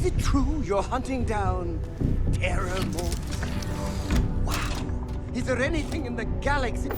Is it true you're hunting down terror mortals? Wow. Is there anything in the galaxy?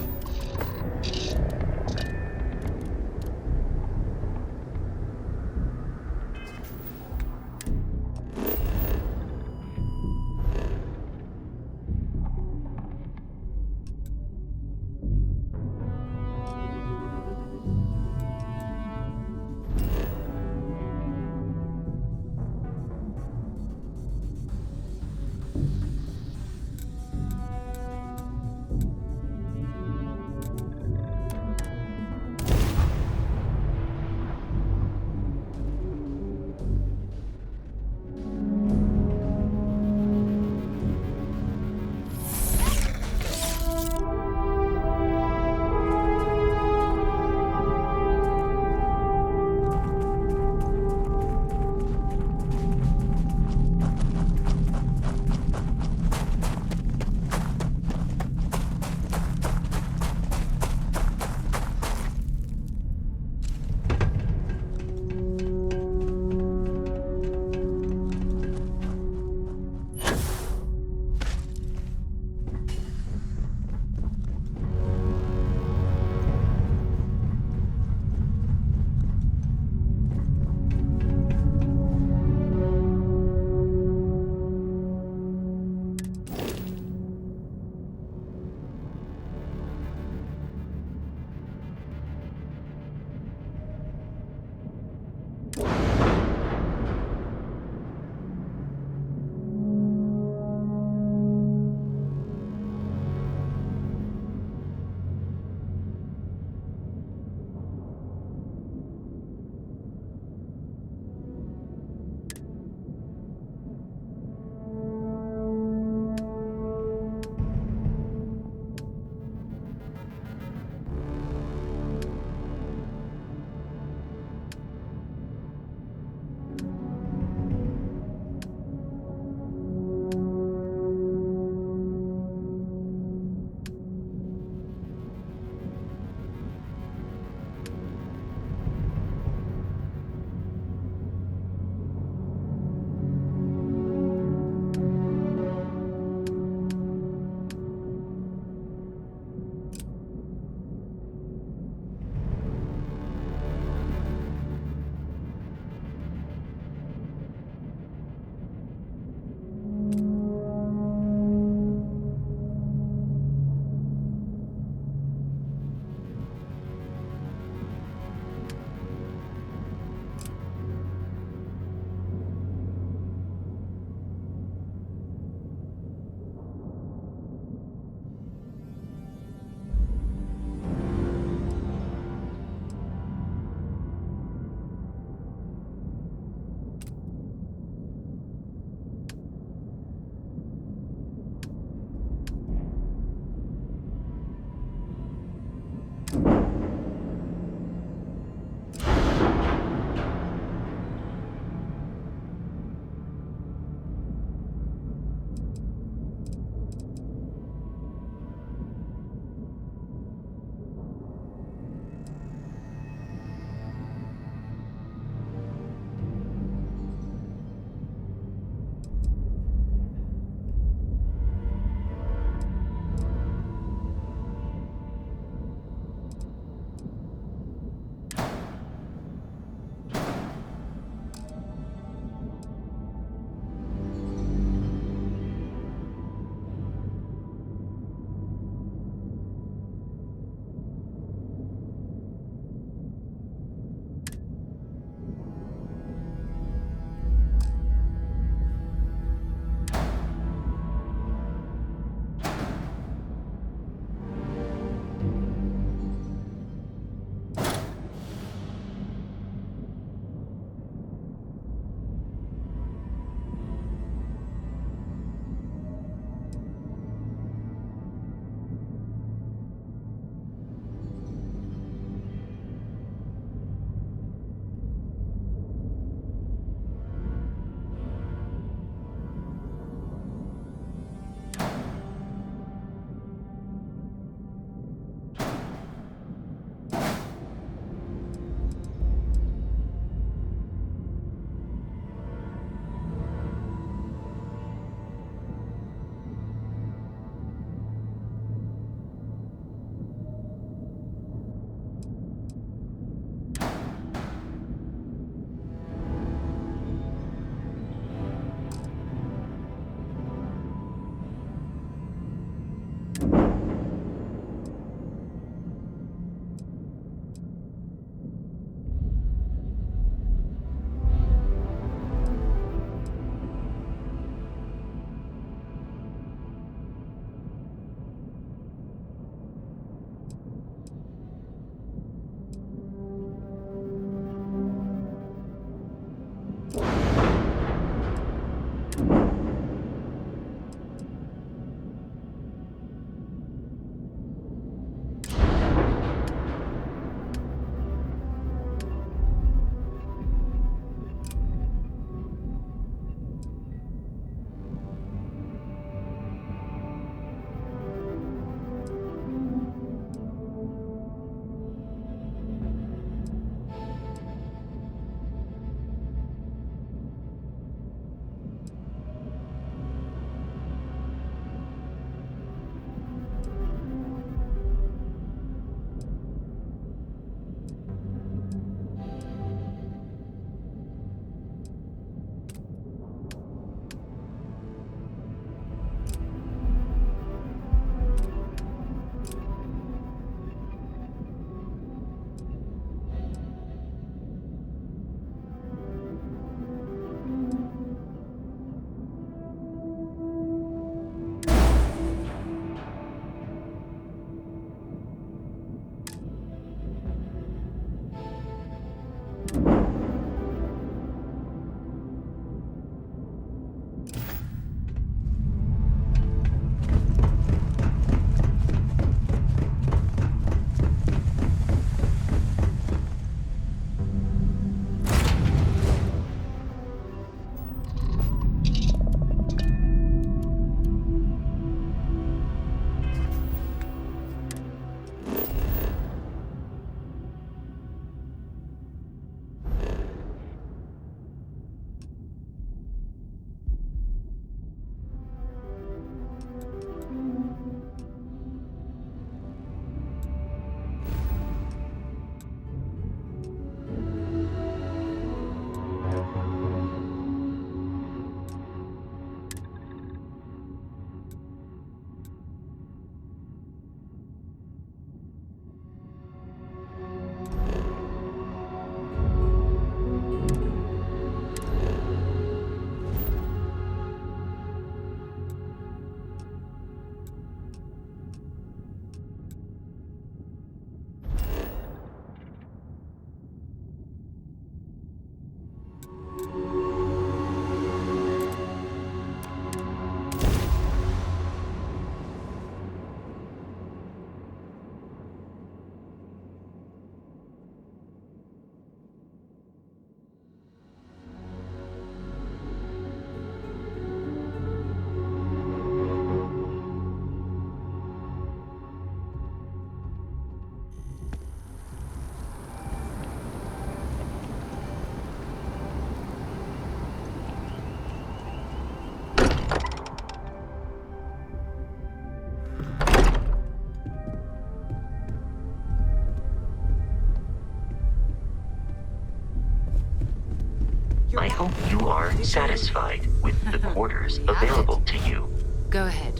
I hope you are satisfied with the quarters available to you. Go ahead.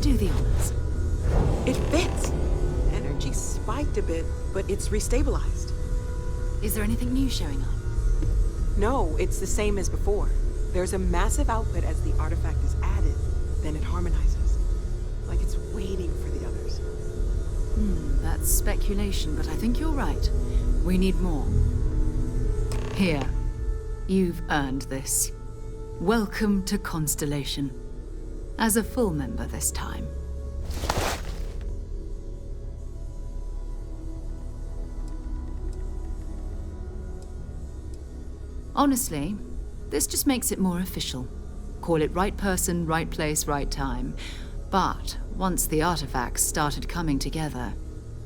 Do the honors. It fits. Energy spiked a bit, but it's restabilized. Is there anything new showing up? No, it's the same as before. There's a massive output as the artifact is added, then it harmonizes. Like it's waiting for the others. That's speculation, but I think you're right. We need more. Here. You've earned this. Welcome to Constellation. As a full member this time. Honestly, this just makes it more official. Call it right person, right place, right time. But once the artifacts started coming together,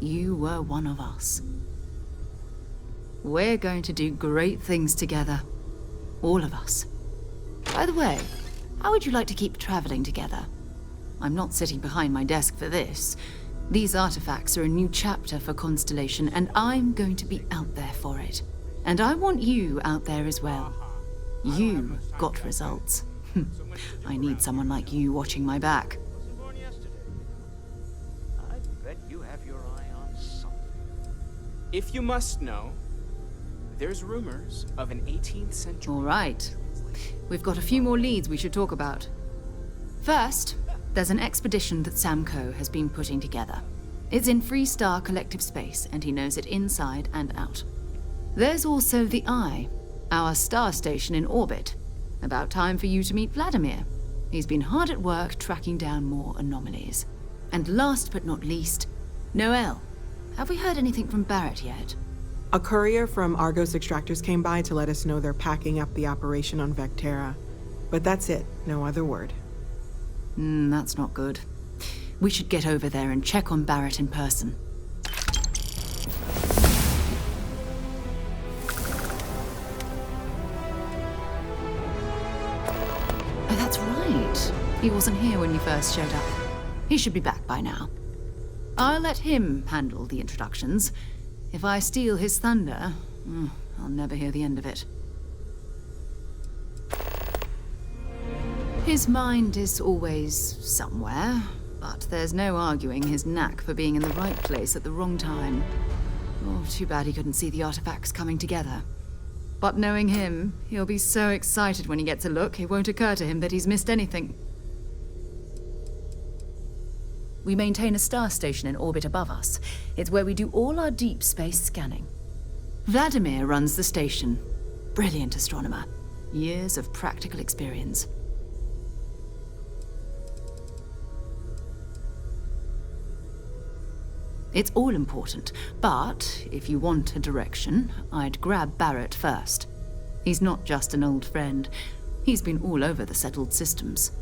you were one of us. We're going to do great things together. All of us. By the way, how would you like to keep traveling together? I'm not sitting behind my desk for this. These artifacts are a new chapter for Constellation, and I'm going to be out there for it. And I want you out there as well. You got results. I need someone like you watching my back. I bet you have your eye on something. If you must know, there's rumors of an 18th century... All right. We've got a few more leads we should talk about. First, there's an expedition that Samco has been putting together. It's in Freestar Collective Space, and he knows it inside and out. There's also the Eye, our star station in orbit. About time for you to meet Vladimir. He's been hard at work tracking down more anomalies. And last but not least, Noel. Have we heard anything from Barrett yet? A courier from Argos Extractors came by to let us know they're packing up the operation on Vectera. But that's it, no other word. That's not good. We should get over there and check on Barrett in person. Oh, that's right. He wasn't here when you first showed up. He should be back by now. I'll let him handle the introductions. If I steal his thunder, I'll never hear the end of it. His mind is always somewhere, but there's no arguing his knack for being in the right place at the wrong time. Oh, too bad he couldn't see the artifacts coming together. But knowing him, he'll be so excited when he gets a look, it won't occur to him that he's missed anything. We maintain a star station in orbit above us. It's where we do all our deep space scanning. Vladimir runs the station. Brilliant astronomer. Years of practical experience. It's all important, but if you want a direction, I'd grab Barrett first. He's not just an old friend. He's been all over the settled systems.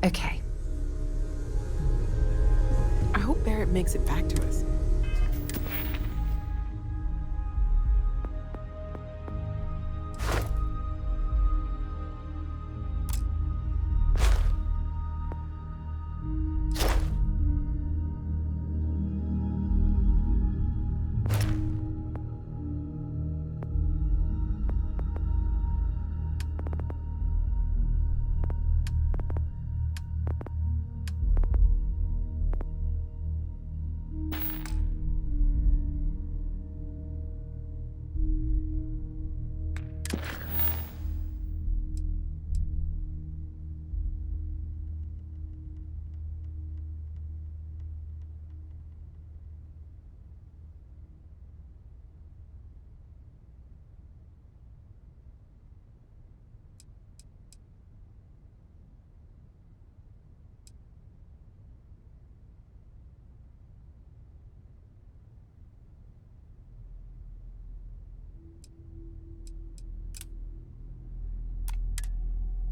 Okay. I hope Barrett makes it back to us.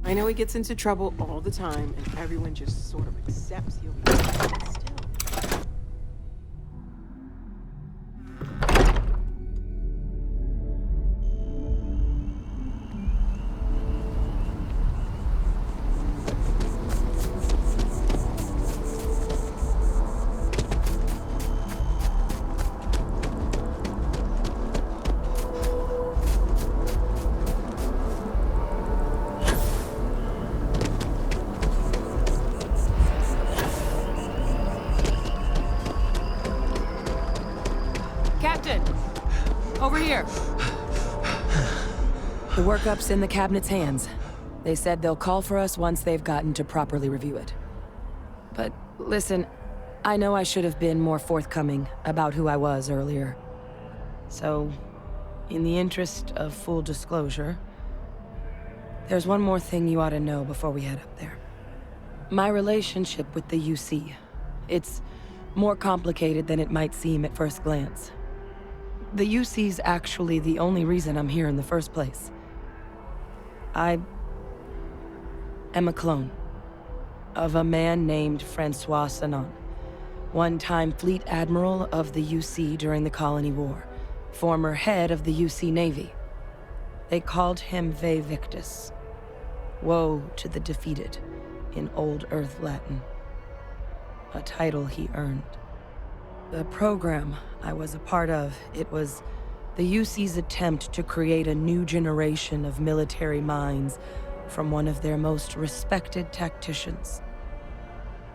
I know he gets into trouble all the time, and everyone just sort of accepts he'll be fine, but still. Over here. The workup's in the cabinet's hands. They said they'll call for us once they've gotten to properly review it. But listen, I know I should have been more forthcoming about who I was earlier. So, in the interest of full disclosure, there's one more thing you ought to know before we head up there. My relationship with the UC. It's more complicated than it might seem at first glance. The UC's actually the only reason I'm here in the first place. I am a clone of a man named Francois Sanon, one-time fleet admiral of the UC during the Colony War, former head of the UC Navy. They called him Vae Victus. Woe to the defeated, in Old Earth Latin. A title he earned. The program I was a part of, it was the UC's attempt to create a new generation of military minds from one of their most respected tacticians.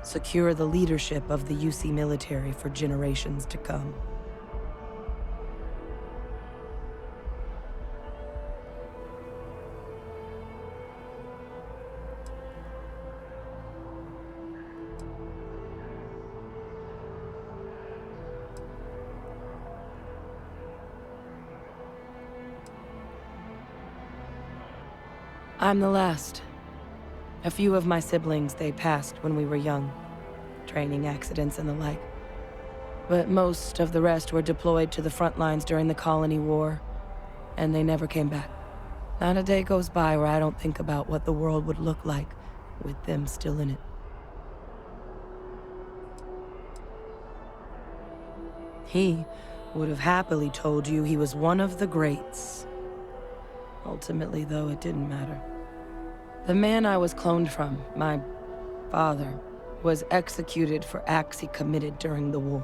Secure the leadership of the UC military for generations to come. I'm the last. A few of my siblings, they passed when we were young. Training accidents and the like. But most of the rest were deployed to the front lines during the Colony War, and they never came back. Not a day goes by where I don't think about what the world would look like with them still in it. He would have happily told you he was one of the greats. Ultimately, though, it didn't matter. The man I was cloned from, my father, was executed for acts he committed during the war.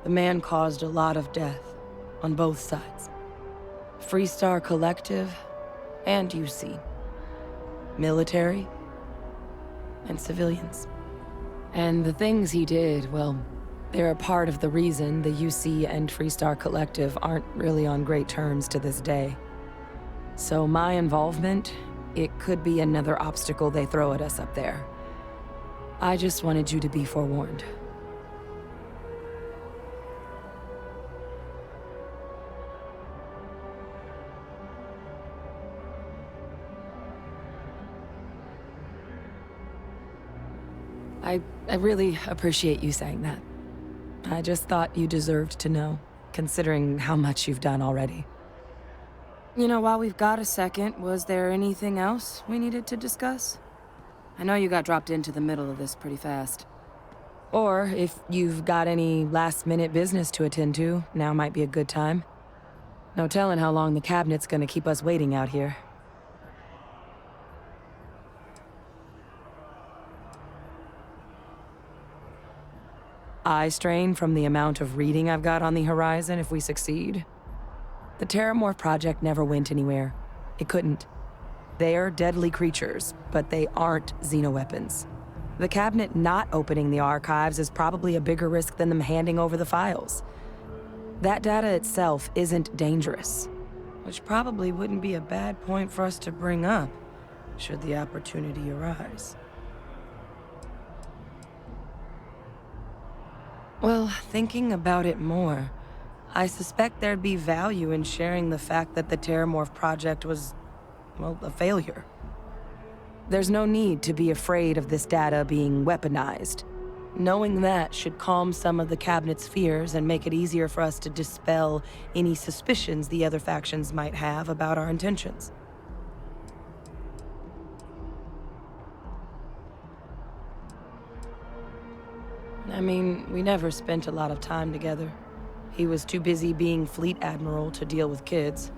The man caused a lot of death, on both sides. Freestar Collective and UC. Military and civilians. And the things he did, well, they're a part of the reason the UC and Freestar Collective aren't really on great terms to this day. So my involvement, it could be another obstacle they throw at us up there. I just wanted you to be forewarned. I really appreciate you saying that. I just thought you deserved to know, considering how much you've done already. You know, while we've got a second, was there anything else we needed to discuss? I know you got dropped into the middle of this pretty fast. Or if you've got any last-minute business to attend to, now might be a good time. No telling how long the cabinet's gonna keep us waiting out here. Eye strain from the amount of reading I've got on the horizon if we succeed. The Terramorph project never went anywhere. It couldn't. They're deadly creatures, but they aren't xenoweapons. The cabinet not opening the archives is probably a bigger risk than them handing over the files. That data itself isn't dangerous, which probably wouldn't be a bad point for us to bring up, should the opportunity arise. Well, thinking about it more, I suspect there'd be value in sharing the fact that the Terramorph project was, well, a failure. There's no need to be afraid of this data being weaponized. Knowing that should calm some of the cabinet's fears and make it easier for us to dispel any suspicions the other factions might have about our intentions. I mean, we never spent a lot of time together. He was too busy being Fleet Admiral to deal with kids.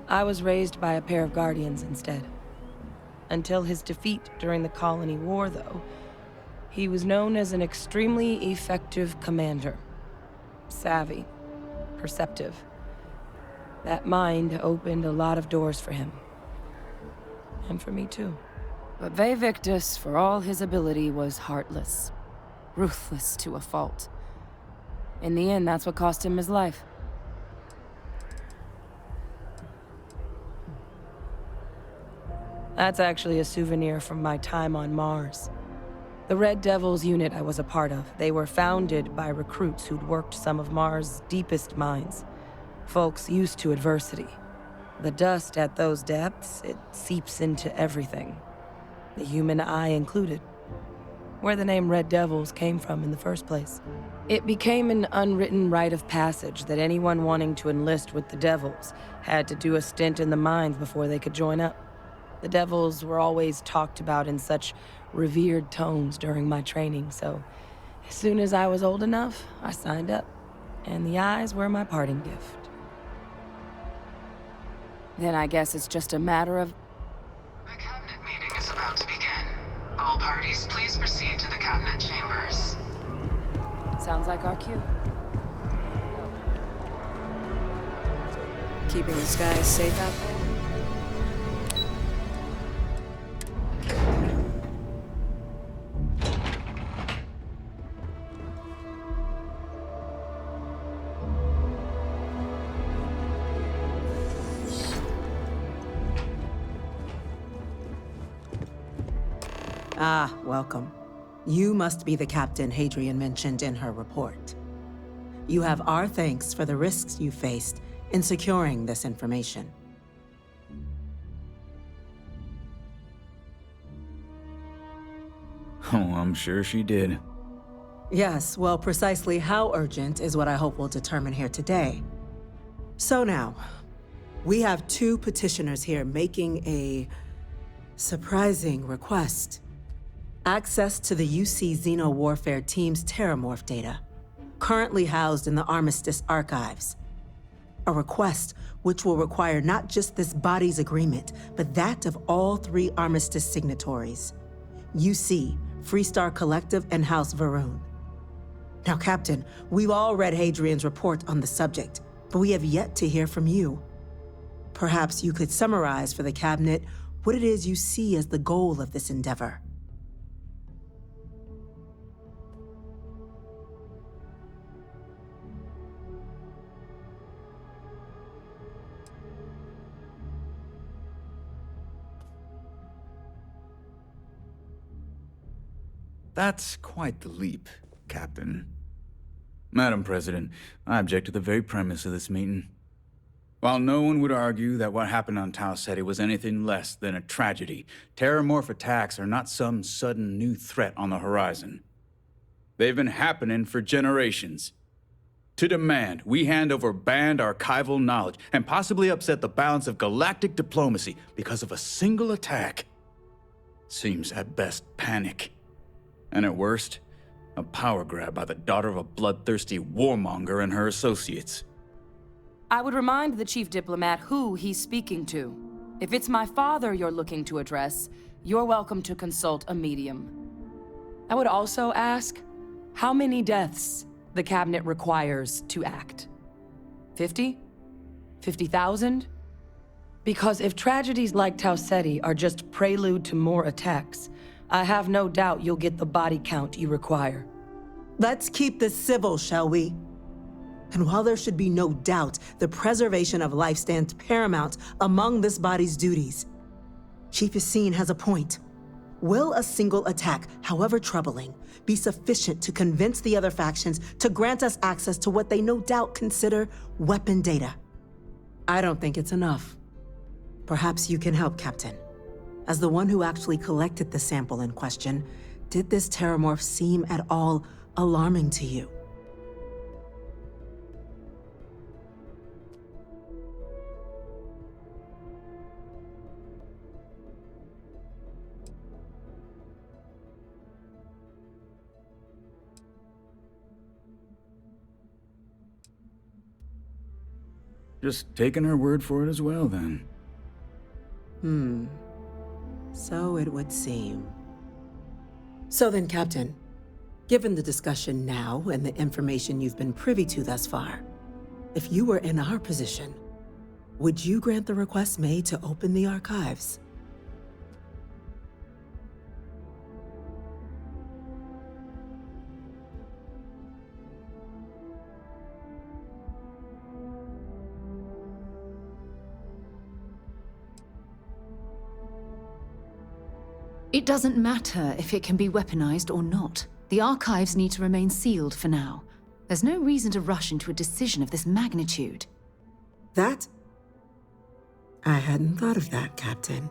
I was raised by a pair of guardians instead. Until his defeat during the Colony War, though, he was known as an extremely effective commander. Savvy, perceptive. That mind opened a lot of doors for him. And for me, too. But Vae Victus, for all his ability, was heartless. Ruthless to a fault. In the end, that's what cost him his life. That's actually a souvenir from my time on Mars. The Red Devils unit I was a part of, they were founded by recruits who'd worked some of Mars' deepest mines. Folks used to adversity. The dust at those depths, it seeps into everything. The human eye included. Where the name Red Devils came from in the first place. It became an unwritten rite of passage that anyone wanting to enlist with the Devils had to do a stint in the mines before they could join up. The Devils were always talked about in such revered tones during my training, so as soon as I was old enough, I signed up. And the eyes were my parting gift. Then I guess it's just a matter of... The cabinet meeting is about to begin. All parties, please proceed to the cabinet chambers. Sounds like our cue. Keeping the skies safe out there? Ah, welcome. You must be the captain Hadrian mentioned in her report. You have our thanks for the risks you faced in securing this information. Oh, I'm sure she did. Yes, well, precisely how urgent is what I hope we'll determine here today. So now, we have two petitioners here making a surprising request. Access to the UC Xeno Warfare Team's Terramorph data, currently housed in the Armistice archives. A request which will require not just this body's agreement, but that of all three Armistice signatories. UC, Freestar Collective, and House Varun. Now, Captain, we've all read Hadrian's report on the subject, but we have yet to hear from you. Perhaps you could summarize for the Cabinet what it is you see as the goal of this endeavor. That's quite the leap, Captain. Madam President, I object to the very premise of this meeting. While no one would argue that what happened on Tau Ceti was anything less than a tragedy, Terramorph attacks are not some sudden new threat on the horizon. They've been happening for generations. To demand we hand over banned archival knowledge and possibly upset the balance of galactic diplomacy because of a single attack seems at best panic. And at worst, a power grab by the daughter of a bloodthirsty warmonger and her associates. I would remind the chief diplomat who he's speaking to. If it's my father you're looking to address, you're welcome to consult a medium. I would also ask, how many deaths the cabinet requires to act? 50? 50,000? Because if tragedies like Tau Ceti are just prelude to more attacks, I have no doubt you'll get the body count you require. Let's keep this civil, shall we? And while there should be no doubt the preservation of life stands paramount among this body's duties, Chief Yassine has a point. Will a single attack, however troubling, be sufficient to convince the other factions to grant us access to what they no doubt consider weapon data? I don't think it's enough. Perhaps you can help, Captain. As the one who actually collected the sample in question, did this Terramorph seem at all alarming to you? Just taking her word for it as well, then. So it would seem. So then, Captain, given the discussion now and the information you've been privy to thus far, if you were in our position, would you grant the request made to open the archives? It doesn't matter if it can be weaponized or not. The archives need to remain sealed for now. There's no reason to rush into a decision of this magnitude. That? I hadn't thought of that, Captain.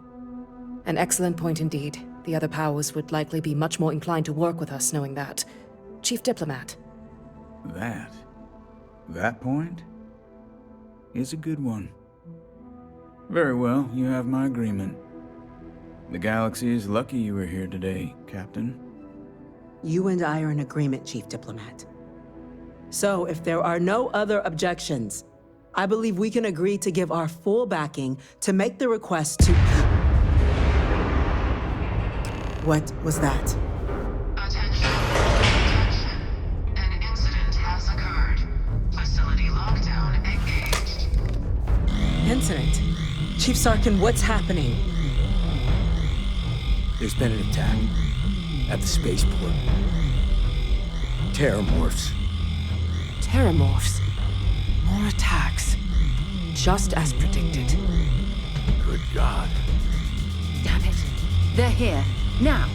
An excellent point indeed. The other powers would likely be much more inclined to work with us knowing that. Chief Diplomat. That point is a good one. Very well, you have my agreement. The galaxy is lucky you were here today, Captain. You and I are in agreement, Chief Diplomat. So, if there are no other objections, I believe we can agree to give our full backing to make the request to... What was that? Attention. Attention. An incident has occurred. Facility lockdown engaged. Incident? Chief Sarkin, what's happening? There's been an attack at the spaceport. Terramorphs. Terramorphs. More attacks. Just as predicted. Good God. Damn it. They're here. Now.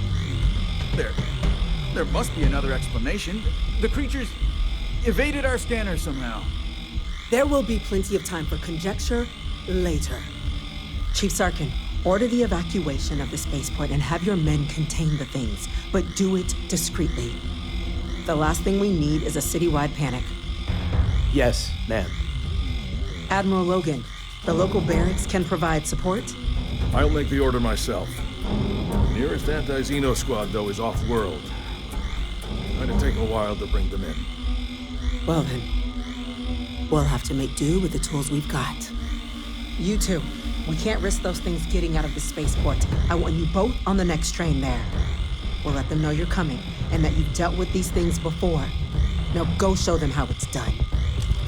There must be another explanation. The creatures evaded our scanner somehow. There will be plenty of time for conjecture later. Chief Sarkin, order the evacuation of the spaceport and have your men contain the things, but do it discreetly. The last thing we need is a citywide panic. Yes, ma'am. Admiral Logan, the local barracks can provide support? I'll make the order myself. Nearest anti-Xeno squad, though, is off-world. It'll take a while to bring them in. Well then, we'll have to make do with the tools we've got. You two, we can't risk those things getting out of the spaceport. I want you both on the next train there. We'll let them know you're coming and that you've dealt with these things before. Now go show them how it's done.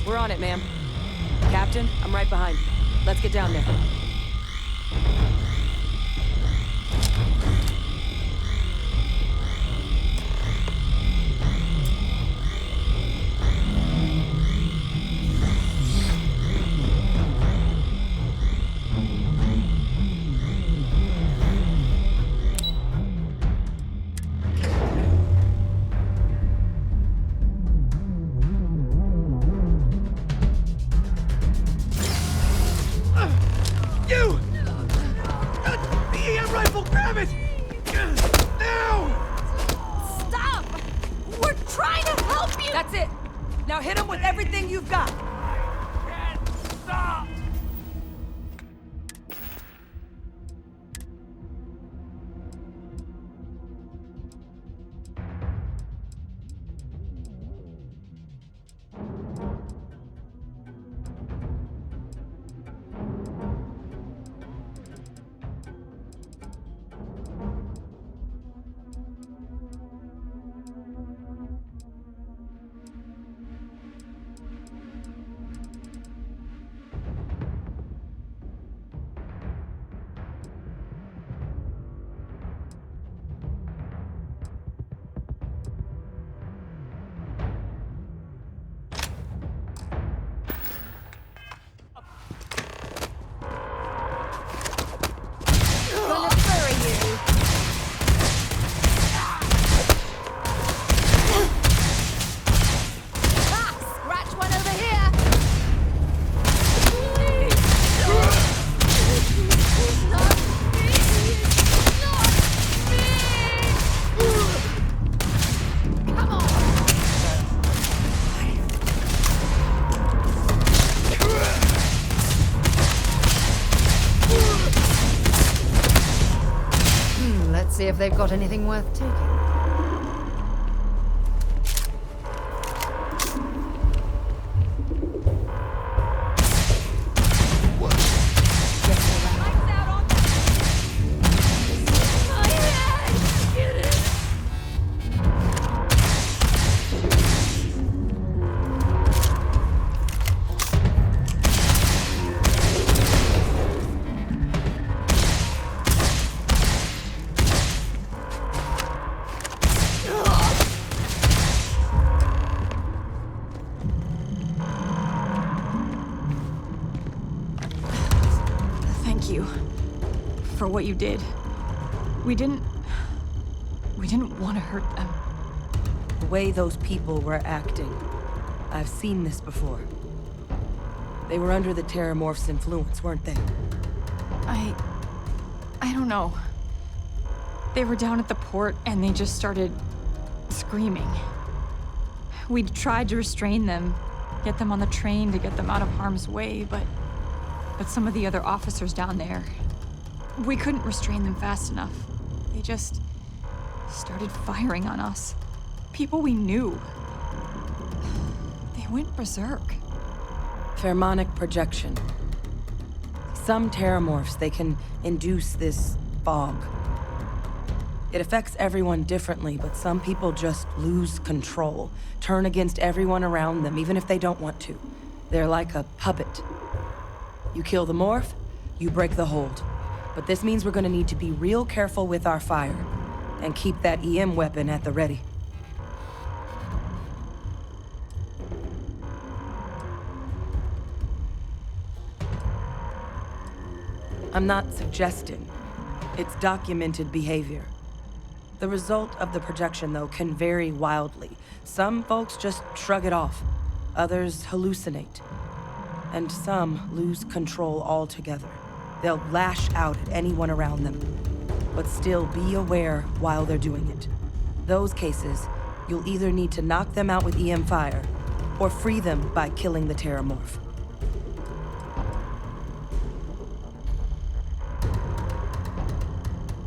We're on it, ma'am. Captain, I'm right behind you. Let's get down there. See if they've got anything worth taking. For what you did. We didn't We didn't want to hurt them. The way those people were acting, I've seen this before. They were under the Terramorph's influence, weren't they? I don't know. They were down at the port and they just started screaming. We'd tried to restrain them, get them on the train to get them out of harm's way, but some of the other officers down there, we couldn't restrain them fast enough. They just started firing on us. People we knew. They went berserk. Pheromonic projection. Some Terramorphs, they can induce this fog. It affects everyone differently, but some people just lose control, turn against everyone around them, even if they don't want to. They're like a puppet. You kill the morph, you break the hold. But this means we're gonna need to be real careful with our fire, and keep that EM weapon at the ready. I'm not suggesting. It's documented behavior. The result of the projection, though, can vary wildly. Some folks just shrug it off. Others hallucinate. And some lose control altogether. They'll lash out at anyone around them, but still be aware while they're doing it. Those cases, you'll either need to knock them out with EM fire, or free them by killing the Terramorph.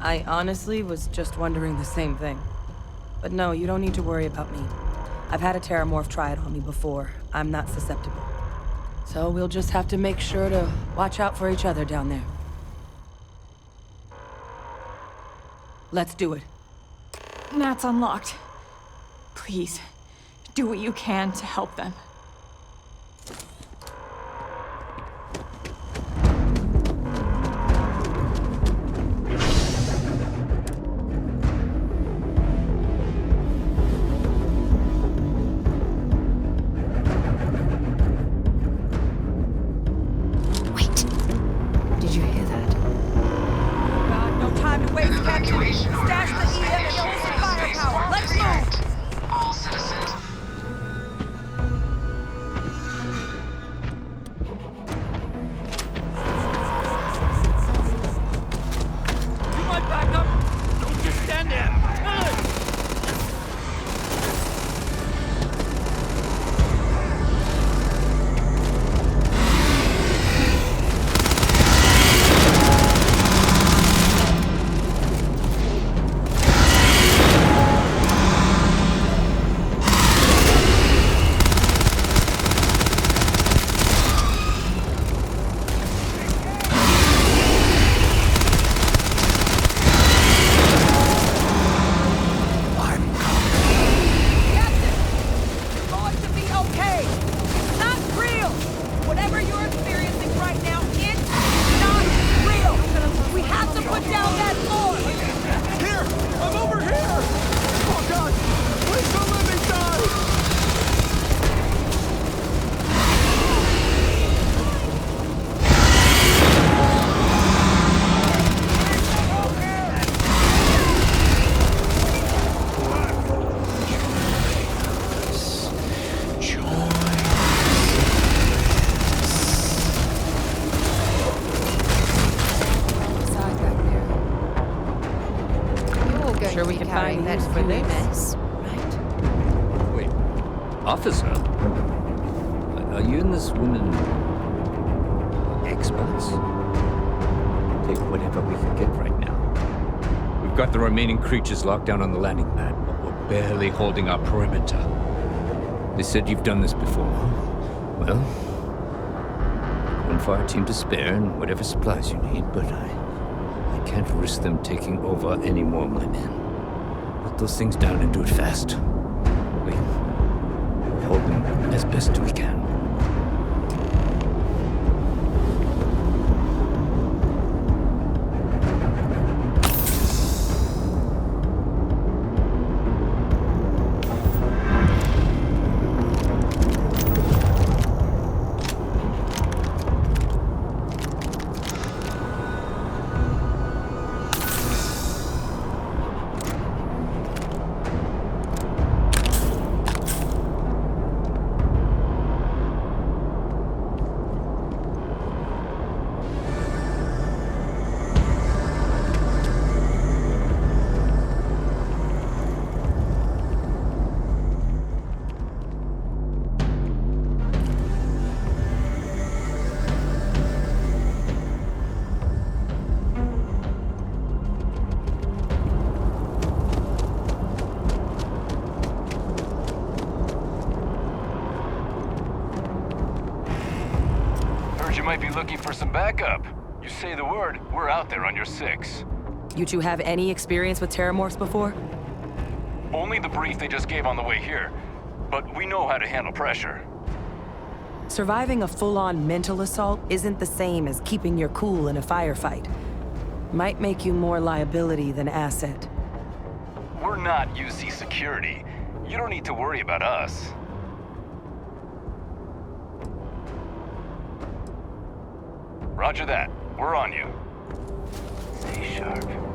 I honestly was just wondering the same thing. But no, you don't need to worry about me. I've had a Terramorph try it on me before. I'm not susceptible. So we'll just have to make sure to watch out for each other down there. Let's do it. Nat's unlocked. Please, do what you can to help them. Officer, are you and this woman experts? Take whatever we can get right now. We've got the remaining creatures locked down on the landing pad, but we're barely holding our perimeter. They said you've done this before. Well, one fire team to spare and whatever supplies you need, but I can't risk them taking over any more of my men. Put those things down and do it fast. Hold them as best we can. you might be looking for some backup. You say the word, we're out there on your 6. You two have any experience with terramorphs before? Only the brief they just gave on the way here. But we know how to handle pressure. Surviving a full-on mental assault isn't the same as keeping your cool in a firefight. Might make you more liability than asset. We're not UC security. You don't need to worry about us. Roger that. We're on you. Stay sharp.